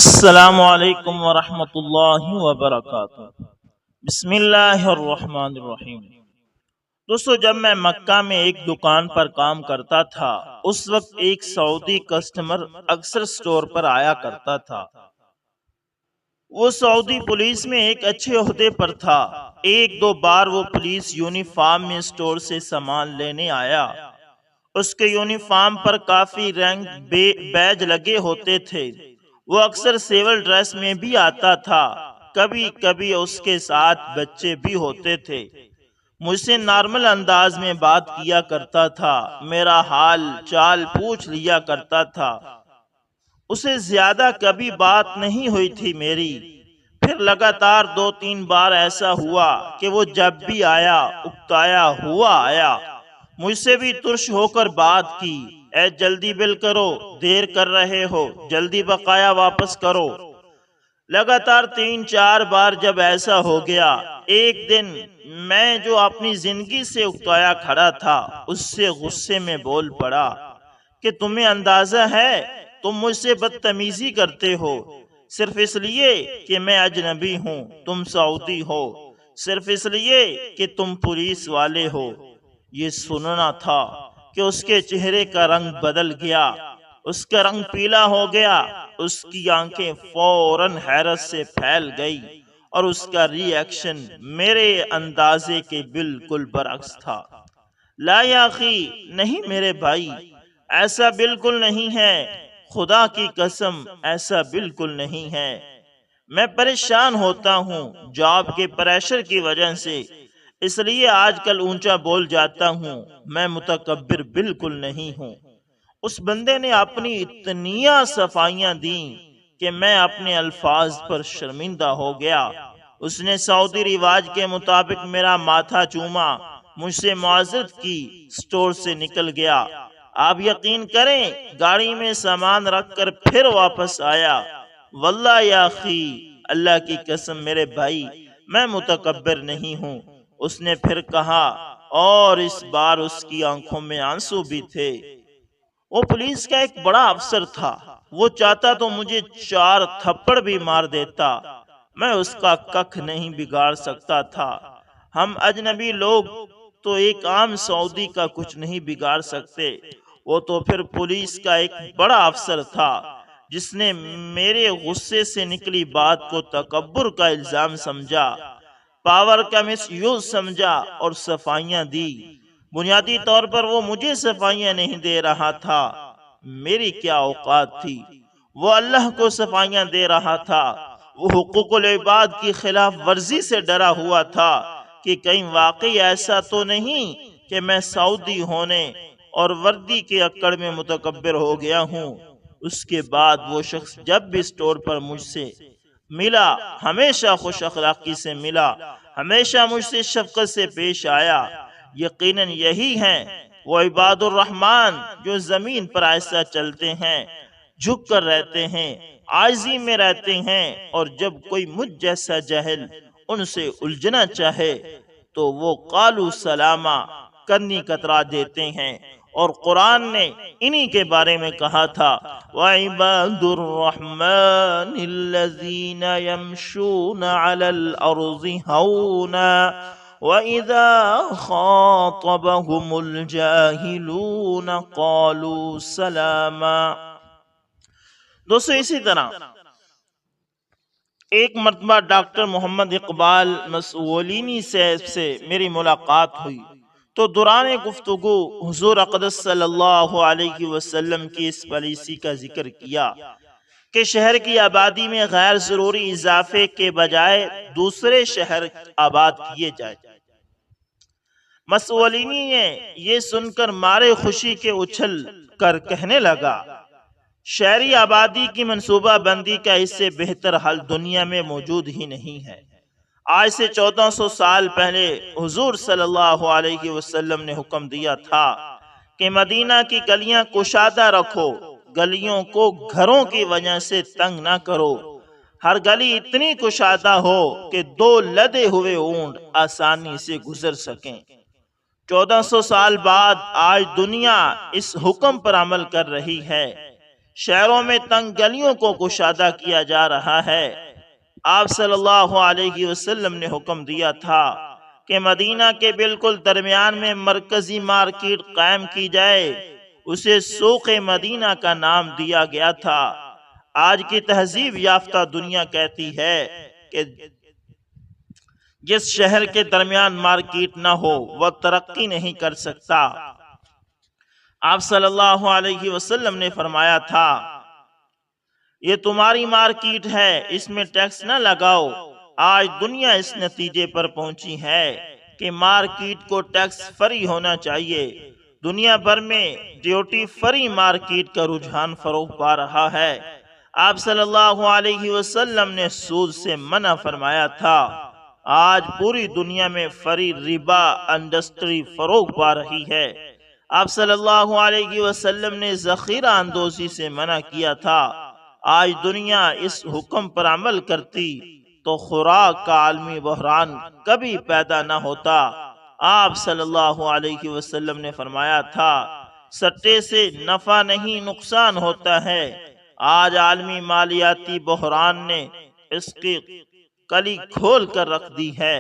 السلام علیکم ورحمۃ اللہ وبرکاتہ۔ بسم اللہ الرحمن الرحیم۔ دوستو، جب میں مکہ میں ایک دکان پر کام کرتا تھا، اس وقت ایک سعودی کسٹمر اکثر سٹور پر آیا کرتا تھا۔ وہ سعودی پولیس میں ایک اچھے عہدے پر تھا۔ ایک دو بار وہ پولیس یونیفارم میں سٹور سے سامان لینے آیا۔ اس کے یونیفارم پر کافی رینک بیج لگے ہوتے تھے۔ وہ اکثر سیول ڈریس میں بھی آتا تھا۔ کبھی کبھی اس کے ساتھ بچے بھی ہوتے تھے۔ مجھ سے نارمل انداز میں بات کیا کرتا تھا، میرا حال چال پوچھ لیا کرتا تھا۔ اسے زیادہ کبھی بات نہیں ہوئی تھی میری۔ پھر لگاتار 2-3 بار ایسا ہوا کہ وہ جب بھی آیا اکتایا ہوا آیا۔ مجھ سے بھی ترش ہو کر بات کی، اے جلدی بل کرو، دیر کر رہے ہو، جلدی بقایا واپس کرو۔ لگاتار 3-4 بار جب ایسا ہو گیا، ایک دن میں جو اپنی زندگی سے اکتایا کھڑا تھا، اس سے غصے میں بول پڑا کہ تمہیں اندازہ ہے تم مجھ سے بدتمیزی کرتے ہو، صرف اس لیے کہ میں اجنبی ہوں، تم سعودی ہو، صرف اس لیے کہ تم پولیس والے ہو۔ یہ سننا تھا کہ اس کے چہرے کا رنگ بدل گیا، اس کا رنگ پیلا ہو گیا، اس کی آنکھیں فوراً حیرت سے پھیل گئی، اور اس کا ری ایکشن میرے اندازے کے بالکل برعکس تھا۔ لا یا اخی، نہیں میرے بھائی، ایسا بالکل نہیں ہے، خدا کی قسم ایسا بالکل نہیں ہے۔ میں پریشان ہوتا ہوں جاب کے پریشر کی وجہ سے، اس لیے آج کل اونچا بول جاتا ہوں۔ میں متکبر بالکل نہیں ہوں۔ اس بندے نے اپنی اتنی صفائیاں دیں کہ میں اپنے الفاظ پر شرمندہ ہو گیا۔ اس نے سعودی رواج کے مطابق میرا ماتھا چوما، مجھ سے معذرت کی، سٹور سے نکل گیا۔ آپ یقین کریں، گاڑی میں سامان رکھ کر پھر واپس آیا۔ واللہ یا اخی، اللہ کی قسم میرے بھائی، میں متکبر نہیں ہوں۔ اس نے پھر کہا، اور اس بار اس کی آنکھوں میں آنسو بھی تھے۔ وہ پولیس کا ایک بڑا افسر تھا، وہ چاہتا تو مجھے 4 تھپڑ بھی مار دیتا، میں اس کا ککھ نہیں بگاڑ سکتا تھا۔ ہم اجنبی لوگ تو ایک عام سعودی کا کچھ نہیں بگاڑ سکتے۔ وہ تو پھر پولیس کا ایک بڑا افسر تھا، جس نے میرے غصے سے نکلی بات کو تکبر کا الزام سمجھا، پاور کا مس یوز سمجھا اور صفائیاں دی۔ بنیادی طور پر وہ مجھے صفائیاں نہیں دے رہا تھا، میری کیا اوقات تھی، وہ اللہ کو صفائیاں دے رہا تھا۔ وہ حقوق العباد کی خلاف ورزی سے ڈرا ہوا تھا کہ کہیں واقعی ایسا تو نہیں کہ میں سعودی ہونے اور وردی کے اکڑ میں متکبر ہو گیا ہوں۔ اس کے بعد وہ شخص جب بھی سٹور پر مجھ سے ملا، ہمیشہ خوش اخلاقی سے ملا، ہمیشہ مجھ سے شفقت سے پیش آیا۔ یقیناً یہی ہیں وہ عباد الرحمن جو زمین پر ایسا چلتے ہیں، جھک کر رہتے ہیں، عاجزی میں رہتے ہیں، اور جب کوئی مجھ جیسا جاہل ان سے الجھنا چاہے تو وہ قالوا سلاما کرنی کترا دیتے ہیں۔ اور قرآن نے انہی کے بارے میں کہا تھا، وَعِبَادُ الرَّحْمَنِ الَّذِينَ يَمْشُونَ عَلَى الْأَرْضِ هَوْنًا وَإِذَا خَاطَبَهُمُ الْجَاهِلُونَ قَالُوا سَلَامًا۔ دوستو، اسی طرح ایک مرتبہ ڈاکٹر محمد اقبال مسعولینی صاحب سے میری ملاقات ہوئی تو دوران گفتگو حضور اقدس صلی اللہ علیہ وسلم کی اس پالیسی کا ذکر کیا کہ شہر کی آبادی میں غیر ضروری اضافے کے بجائے دوسرے شہر آباد کیے جائیں۔ مسعولینی نے یہ سن کر مارے خوشی کے اچھل کر کہنے لگا، شہری آبادی کی منصوبہ بندی کا اس سے بہتر حل دنیا میں موجود ہی نہیں ہے۔ آج سے 1400 سال پہلے حضور صلی اللہ علیہ وسلم نے حکم دیا تھا کہ مدینہ کی گلیاں کشادہ رکھو، گلیوں کو گھروں کی وجہ سے تنگ نہ کرو، ہر گلی اتنی کشادہ ہو کہ 2 لدے ہوئے اونٹ آسانی سے گزر سکیں۔ 1400 سال بعد آج دنیا اس حکم پر عمل کر رہی ہے۔ شہروں میں تنگ گلیوں کو کشادہ کیا جا رہا ہے۔ آپ صلی اللہ علیہ وسلم نے حکم دیا تھا کہ مدینہ کے بالکل درمیان میں مرکزی مارکیٹ قائم کی جائے، اسے سوق مدینہ کا نام دیا گیا تھا۔ آج کی تہذیب یافتہ دنیا کہتی ہے کہ جس شہر کے درمیان مارکیٹ نہ ہو وہ ترقی نہیں کر سکتا۔ آپ صلی اللہ علیہ وسلم نے فرمایا تھا، یہ تمہاری مارکیٹ ہے، اس میں ٹیکس نہ لگاؤ۔ آج دنیا اس نتیجے پر پہنچی ہے کہ مارکیٹ کو ٹیکس فری ہونا چاہیے۔ دنیا بھر میں ڈیوٹی فری مارکیٹ کا رجحان فروغ پا رہا ہے۔ آپ صلی اللہ علیہ وسلم نے سود سے منع فرمایا تھا۔ آج پوری دنیا میں فری ربا انڈسٹری فروغ پا رہی ہے۔ آپ صلی اللہ علیہ وسلم نے ذخیرہ اندوزی سے منع کیا تھا۔ آج دنیا اس حکم پر عمل کرتی تو خوراک کا عالمی بحران کبھی پیدا نہ ہوتا۔ آپ صلی اللہ علیہ وسلم نے فرمایا تھا، سٹے سے نفع نہیں نقصان ہوتا ہے۔ آج عالمی مالیاتی بحران نے اس کی کلی کھول کر رکھ دی ہے۔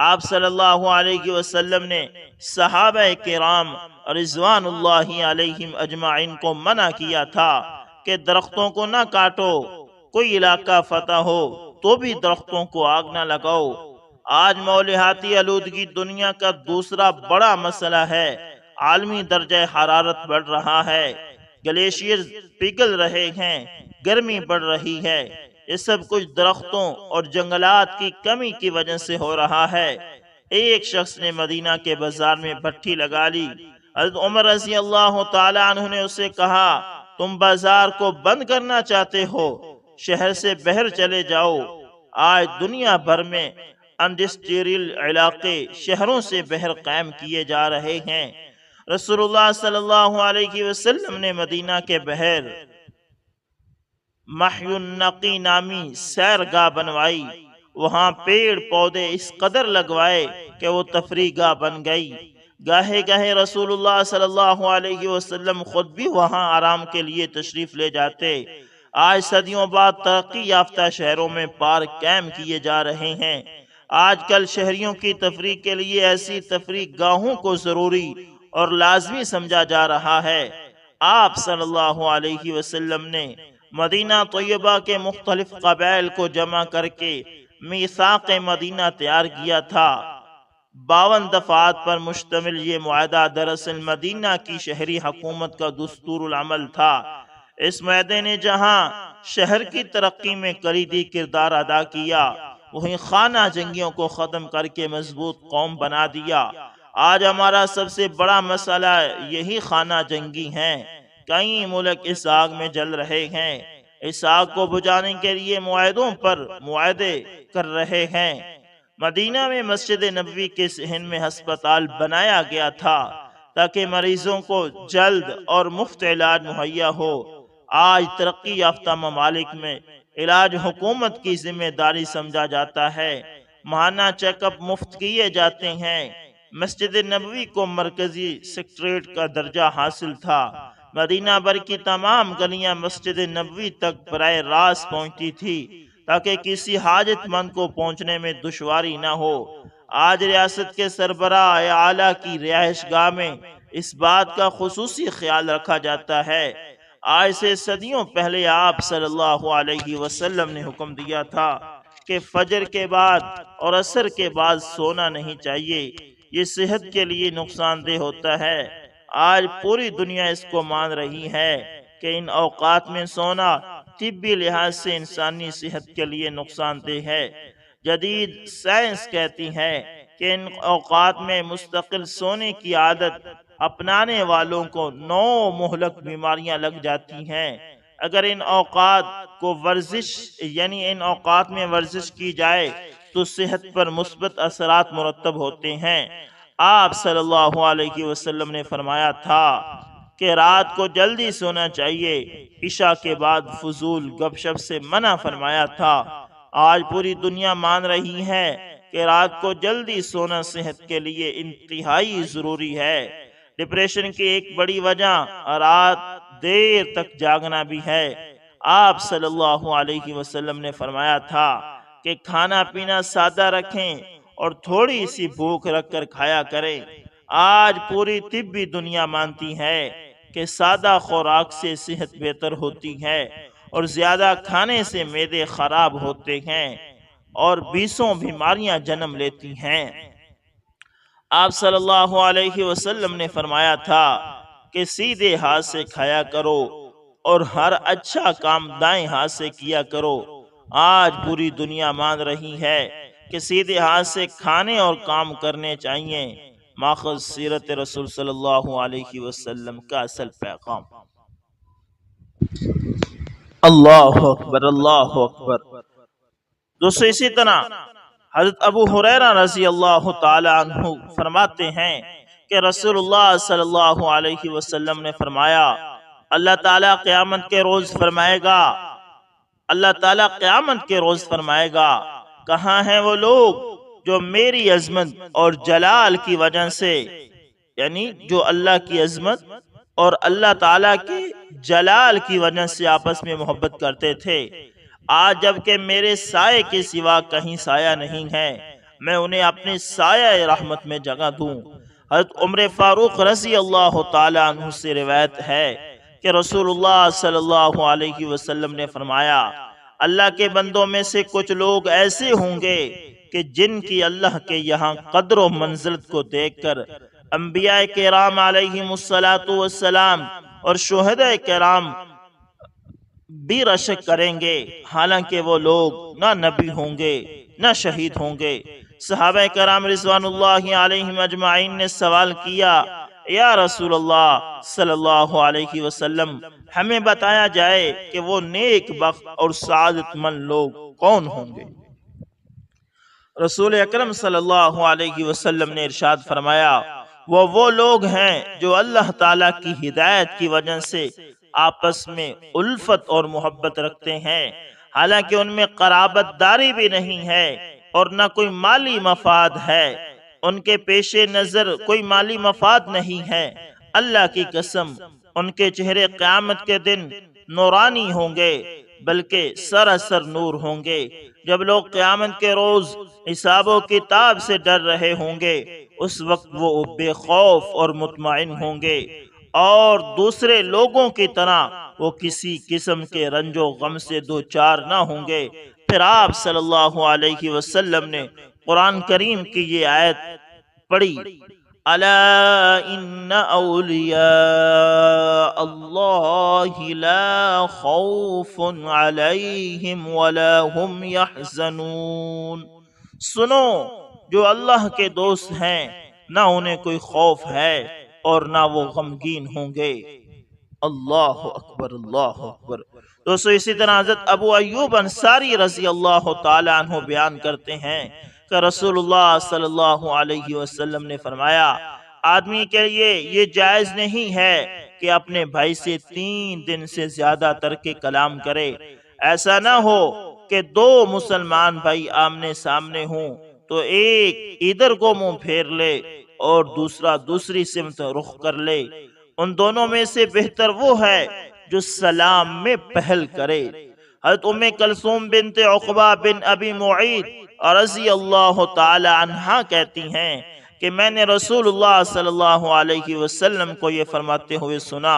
آپ صلی اللہ علیہ وسلم نے صحابہ کرام رضوان اللہ علیہم اجمعین کو منع کیا تھا کہ درختوں کو نہ کاٹو، کوئی علاقہ فتح ہو تو بھی درختوں کو آگ نہ لگاؤ۔ آج ماحولیاتی آلودگی دنیا کا دوسرا بڑا مسئلہ ہے۔ عالمی درجہ حرارت بڑھ رہا ہے، گلیشیئر پگھل رہے ہیں، گرمی بڑھ رہی ہے۔ یہ سب کچھ درختوں اور جنگلات کی کمی کی وجہ سے ہو رہا ہے۔ ایک شخص نے مدینہ کے بازار میں بھٹی لگا لی۔ حضرت عمر رضی اللہ تعالیٰ عنہ نے اسے کہا، تم بازار کو بند کرنا چاہتے ہو، شہر سے باہر چلے جاؤ۔ آج دنیا بھر میں انڈسٹریل علاقے شہروں سے باہر قائم کیے جا رہے ہیں۔ رسول اللہ صلی اللہ علیہ وسلم نے مدینہ کے باہر محی النقی نامی سیرگاہ بنوائی، وہاں پیڑ پودے اس قدر لگوائے کہ وہ تفریح گاہ بن گئی۔ گاہے گاہے رسول اللہ صلی اللہ علیہ وسلم خود بھی وہاں آرام کے لیے تشریف لے جاتے۔ آج صدیوں بعد ترقی یافتہ شہروں میں پارک قائم کیے جا رہے ہیں۔ آج کل شہریوں کی تفریح کے لیے ایسی تفریح گاہوں کو ضروری اور لازمی سمجھا جا رہا ہے۔ آپ صلی اللہ علیہ وسلم نے مدینہ طیبہ کے مختلف قبائل کو جمع کر کے میثاق مدینہ تیار کیا تھا۔ 52 دفعات پر مشتمل یہ معاہدہ دراصل مدینہ کی شہری حکومت کا دستور العمل تھا۔ اس معاہدے نے جہاں شہر کی ترقی میں کلیدی کردار ادا کیا، وہیں خانہ جنگیوں کو ختم کر کے مضبوط قوم بنا دیا۔ آج ہمارا سب سے بڑا مسئلہ یہی خانہ جنگی ہیں۔ کئی ملک اس آگ میں جل رہے ہیں، اس آگ کو بجھانے کے لیے معاہدوں پر معاہدے کر رہے ہیں۔ مدینہ میں مسجد نبوی کے صحن میں ہسپتال بنایا گیا تھا تاکہ مریضوں کو جلد اور مفت علاج مہیا ہو۔ آج ترقی یافتہ ممالک میں علاج حکومت کی ذمہ داری سمجھا جاتا ہے، ماہانہ چیک اپ مفت کیے جاتے ہیں۔ مسجد نبوی کو مرکزی سیکٹریٹ کا درجہ حاصل تھا۔ مدینہ بھر کی تمام گلیاں مسجد نبوی تک براہ راست پہنچتی تھی تاکہ کسی حاجت مند کو پہنچنے میں دشواری نہ ہو۔ آج ریاست کے سربراہ اعلیٰ کی رہائش گاہ میں اس بات کا خصوصی خیال رکھا جاتا ہے۔ آج سے صدیوں پہلے آپ صلی اللہ علیہ وسلم نے حکم دیا تھا کہ فجر کے بعد اور عصر کے بعد سونا نہیں چاہیے، یہ صحت کے لیے نقصان دہ ہوتا ہے۔ آج پوری دنیا اس کو مان رہی ہے کہ ان اوقات میں سونا طبی لحاظ سے انسانی صحت کے لیے نقصان دہ ہے۔ جدید سائنس کہتی ہے کہ ان اوقات میں مستقل سونے کی عادت اپنانے والوں کو 9 مہلک بیماریاں لگ جاتی ہیں۔ اگر ان اوقات کو ان اوقات میں ورزش کی جائے تو صحت پر مثبت اثرات مرتب ہوتے ہیں۔ آپ صلی اللہ علیہ وسلم نے فرمایا تھا کہ رات کو جلدی سونا چاہیے، عشاء کے بعد فضول گپ شپ سے منع فرمایا تھا۔ آج پوری دنیا مان رہی ہے کہ رات کو جلدی سونا صحت کے لیے انتہائی ضروری ہے۔ ڈپریشن کی ایک بڑی وجہ رات دیر تک جاگنا بھی ہے۔ آپ صلی اللہ علیہ وسلم نے فرمایا تھا کہ کھانا پینا سادہ رکھیں اور تھوڑی سی بھوک رکھ کر کھایا کریں۔ آج پوری طبی دنیا مانتی ہے کہ سادہ خوراک سے صحت بہتر ہوتی ہے اور زیادہ کھانے سے معدے خراب ہوتے ہیں اور بیسوں بیماریاں جنم لیتی ہیں۔ آپ صلی اللہ علیہ وسلم نے فرمایا تھا کہ سیدھے ہاتھ سے کھایا کرو اور ہر اچھا کام دائیں ہاتھ سے کیا کرو۔ آج پوری دنیا مان رہی ہے کہ سیدھے ہاتھ سے کھانے اور کام کرنے چاہیے۔ ماخذ سیرت رسول صلی اللہ علیہ وسلم کا اصل پیغام۔ اللہ اکبر، اللہ اکبر۔ دوستو اسی طرح حضرت ابو ہریرہ رضی اللہ تعالی عنہ فرماتے ہیں کہ رسول اللہ صلی اللہ علیہ وسلم نے فرمایا، اللہ تعالیٰ قیامت کے روز فرمائے گا، اللہ تعالیٰ قیامت کے روز فرمائے گا، کہاں ہیں وہ لوگ جو میری عظمت اور جلال کی وجہ سے، یعنی جو اللہ کی عظمت اور اللہ تعالیٰ کے جلال کی وجہ سے آپس میں محبت کرتے تھے، آج جبکہ میرے سائے کے سوا کہیں سایہ نہیں ہے، میں انہیں اپنے سایہ رحمت میں جگہ دوں۔ حضرت عمر فاروق رضی اللہ تعالی عنہ سے روایت ہے کہ رسول اللہ صلی اللہ علیہ وسلم نے فرمایا، اللہ کے بندوں میں سے کچھ لوگ ایسے ہوں گے کہ جن کی اللہ کے یہاں قدر و منزلت کو دیکھ کر انبیاء کرام علیہم السلام اور شہداء کرام بھی رشک کریں گے، حالانکہ وہ لوگ نہ نبی ہوں گے نہ شہید ہوں گے۔ صحابہ کرام رضوان اللہ علیہم اجمعین نے سوال کیا، یا رسول اللہ صلی اللہ علیہ وسلم، ہمیں بتایا جائے کہ وہ نیک بخت اور سعادت مند لوگ کون ہوں گے؟ رسول اکرم صلی اللہ علیہ وسلم نے ارشاد فرمایا، وہ لوگ ہیں جو اللہ تعالیٰ کی ہدایت کی وجہ سے آپس میں الفت اور محبت رکھتے ہیں، حالانکہ ان میں قرابت داری بھی نہیں ہے اور نہ کوئی مالی مفاد ہے، ان کے پیش نظر کوئی مالی مفاد نہیں ہے۔ اللہ کی قسم، ان کے چہرے قیامت کے دن نورانی ہوں گے بلکہ سراسر نور ہوں گے۔ جب لوگ قیامت کے روز حساب و کتاب سے ڈر رہے ہوں گے، اس وقت وہ بے خوف اور مطمئن ہوں گے اور دوسرے لوگوں کی طرح وہ کسی قسم کے رنج و غم سے دوچار نہ ہوں گے۔ پھر آپ صلی اللہ علیہ وسلم نے قرآن کریم کی یہ آیت پڑھی، الا ان اولیاء اللہ لا خوف علیہم ولا هم یحزنون، سنو جو اللہ کے دوست ہیں نہ انہیں کوئی خوف ہے اور نہ وہ غمگین ہوں گے۔ اللہ اکبر، اللہ اکبر۔ دوستو اسی طرح حضرت ابو ایوب انصاری رضی اللہ تعالی عنہ بیان کرتے ہیں کہ رسول اللہ صلی اللہ علیہ وسلم نے فرمایا، آدمی کے لیے یہ جائز نہیں ہے کہ اپنے بھائی سے 3 دن سے زیادہ ترک کلام کرے۔ ایسا نہ ہو کہ 2 مسلمان بھائی آمنے سامنے ہوں تو ایک ادھر کو منہ پھیر لے اور دوسرا دوسری سمت رخ کر لے، ان دونوں میں سے بہتر وہ ہے جو سلام میں پہل کرے۔ حضرت ام کلثوم بنت عقبہ بن ابی معیط رضی اللہ تعالی عنہا کہتی ہیں کہ میں نے رسول اللہ صلی اللہ علیہ وسلم کو یہ فرماتے ہوئے سنا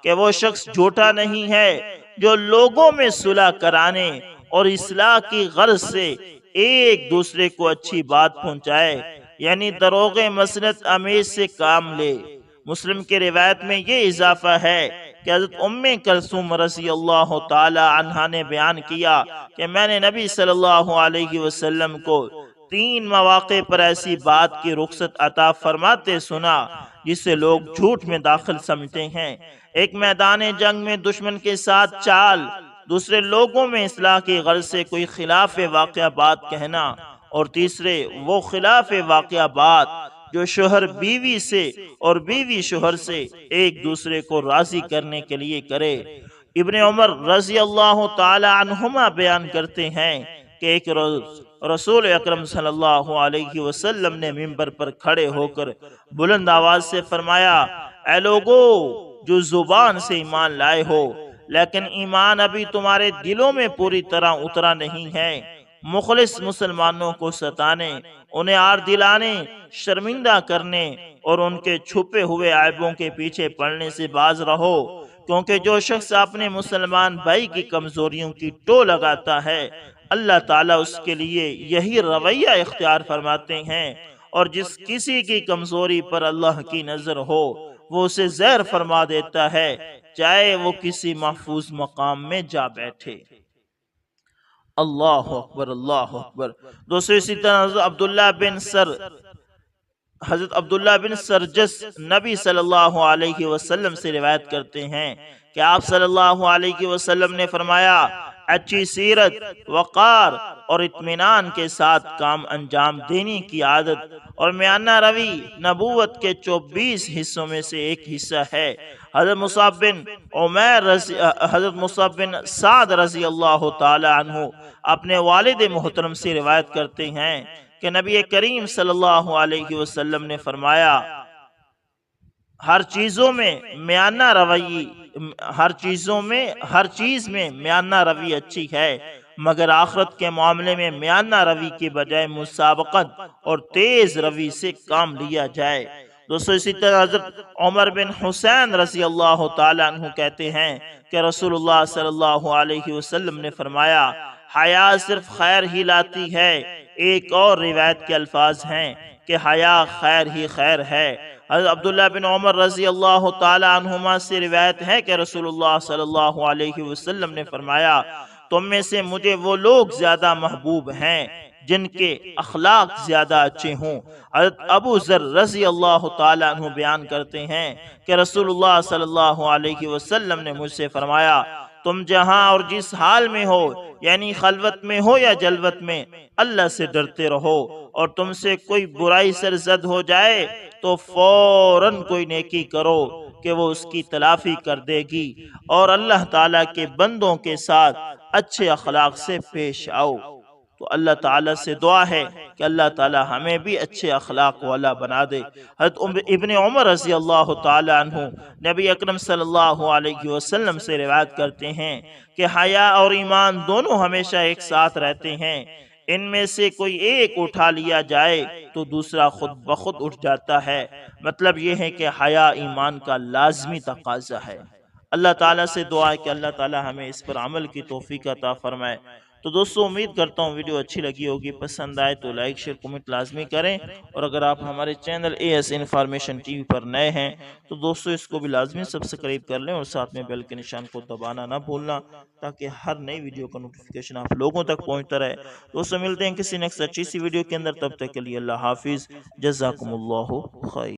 کہ وہ شخص جھوٹا نہیں ہے جو لوگوں میں صلح کرانے اور اصلاح کی غرض سے ایک دوسرے کو اچھی بات پہنچائے، یعنی دروغ مسنت امیز سے کام لے۔ مسلم کی روایت میں یہ اضافہ ہے کہ حضرت ام کلثوم رضی اللہ تعالی عنہا نے بیان کیا کہ میں نے نبی صلی اللہ علیہ وسلم کو 3 مواقع پر ایسی بات کی رخصت عطا فرماتے سنا جسے لوگ جھوٹ میں داخل سمجھتے ہیں۔ ایک میدان جنگ میں دشمن کے ساتھ چال، دوسرے لوگوں میں اصلاح کی غرض سے کوئی خلاف واقعہ بات کہنا، اور تیسرے وہ خلاف واقعہ بات جو شوہر بیوی سے اور بیوی شوہر سے ایک دوسرے کو راضی کرنے کے لیے کرے۔ ابن عمر رضی اللہ تعالی عنہما بیان کرتے ہیں کہ ایک روز رسول اکرم صلی اللہ علیہ وسلم نے منبر پر کھڑے ہو کر بلند آواز سے فرمایا، اے لوگو جو زبان سے ایمان لائے ہو لیکن ایمان ابھی تمہارے دلوں میں پوری طرح اترا نہیں ہے، مخلص مسلمانوں کو ستانے، انہیں آر دلانے، شرمندہ کرنے اور ان کے چھپے ہوئے عیبوں کے پیچھے پڑنے سے باز رہو، کیونکہ جو شخص اپنے مسلمان بھائی کی کمزوریوں کی ٹو لگاتا ہے اللہ تعالیٰ اس کے لیے یہی رویہ اختیار فرماتے ہیں، اور جس کسی کی کمزوری پر اللہ کی نظر ہو وہ اسے زہر فرما دیتا ہے، چاہے وہ کسی محفوظ مقام میں جا بیٹھے۔ اللہ اکبر، اللہ اکبر۔ دوستو اسی طرح حضرت عبداللہ بن سرجس نبی صلی اللہ علیہ وسلم سے روایت کرتے ہیں کہ آپ صلی اللہ علیہ وسلم نے فرمایا، اچھی سیرت، وقار اور اطمینان کے ساتھ کام انجام دینے کی عادت اور میانہ روی نبوت کے 24 حصوں میں سے ایک حصہ ہے۔ حضرت مصعب بن سعد رضی اللہ تعالی عنہ اپنے والد محترم سے روایت کرتے ہیں کہ نبی کریم صلی اللہ علیہ وسلم نے فرمایا، ہر چیز میں میانہ روی اچھی ہے، مگر آخرت کے معاملے میں میانہ روی کے بجائے مسابقت اور تیز روی سے کام لیا جائے۔ دوستو اسی طرح حضرت عمر بن حسین رضی اللہ تعالی عنہ کہتے ہیں کہ رسول اللہ صلی اللہ علیہ وسلم نے فرمایا، حیا صرف خیر ہی لاتی ہے۔ ایک اور روایت کے الفاظ ہیں کہ حیا خیر ہی خیر ہے۔ حضرت عبداللہ بن عمر رضی اللہ تعالی عنہما سے روایت ہے کہ رسول اللہ صلی اللہ علیہ وسلم نے فرمایا، تم میں سے مجھے وہ لوگ زیادہ محبوب ہیں جن کے اخلاق زیادہ اچھے ہوں۔ حضرت ابو ذر رضی اللہ تعالی عنہ بیان کرتے ہیں کہ رسول اللہ صلی اللہ علیہ وسلم نے مجھ سے فرمایا، تم جہاں اور جس حال میں ہو، یعنی خلوت میں ہو یا جلوت میں، اللہ سے ڈرتے رہو، اور تم سے کوئی برائی سرزد ہو جائے تو فوراً کوئی نیکی کرو کہ وہ اس کی تلافی کر دے گی، اور اللہ تعالیٰ کے بندوں کے ساتھ اچھے اخلاق سے پیش آؤ۔ تو اللہ تعالیٰ سے دعا ہے کہ اللہ تعالیٰ ہمیں بھی اچھے اخلاق والا بنا دے۔ حضرت ابن عمر رضی اللہ تعالی عنہ نبی اکرم صلی اللہ علیہ وسلم سے روایت کرتے ہیں کہ حیا اور ایمان دونوں ہمیشہ ایک ساتھ رہتے ہیں، ان میں سے کوئی ایک اٹھا لیا جائے تو دوسرا خود بخود اٹھ جاتا ہے۔ مطلب یہ ہے کہ حیا ایمان کا لازمی تقاضا ہے۔ اللہ تعالیٰ سے دعا ہے کہ اللہ تعالیٰ ہمیں اس پر عمل کی توفیق عطا فرمائے۔ تو دوستو امید کرتا ہوں ویڈیو اچھی لگی ہوگی، پسند آئے تو لائک شیئر کمنٹ لازمی کریں، اور اگر آپ ہمارے چینل AS انفارمیشن ٹی وی پر نئے ہیں تو دوستو اس کو بھی لازمی سبسکرائب کر لیں، اور ساتھ میں بیل کے نشان کو دبانا نہ بھولنا تاکہ ہر نئی ویڈیو کا نوٹیفیکیشن آپ لوگوں تک پہنچتا رہے۔ دوستو ملتے ہیں کسی نیکسٹ اچھی سی ویڈیو کے اندر، تب تک کے لیے اللہ حافظ، جزاکم اللہ خیر۔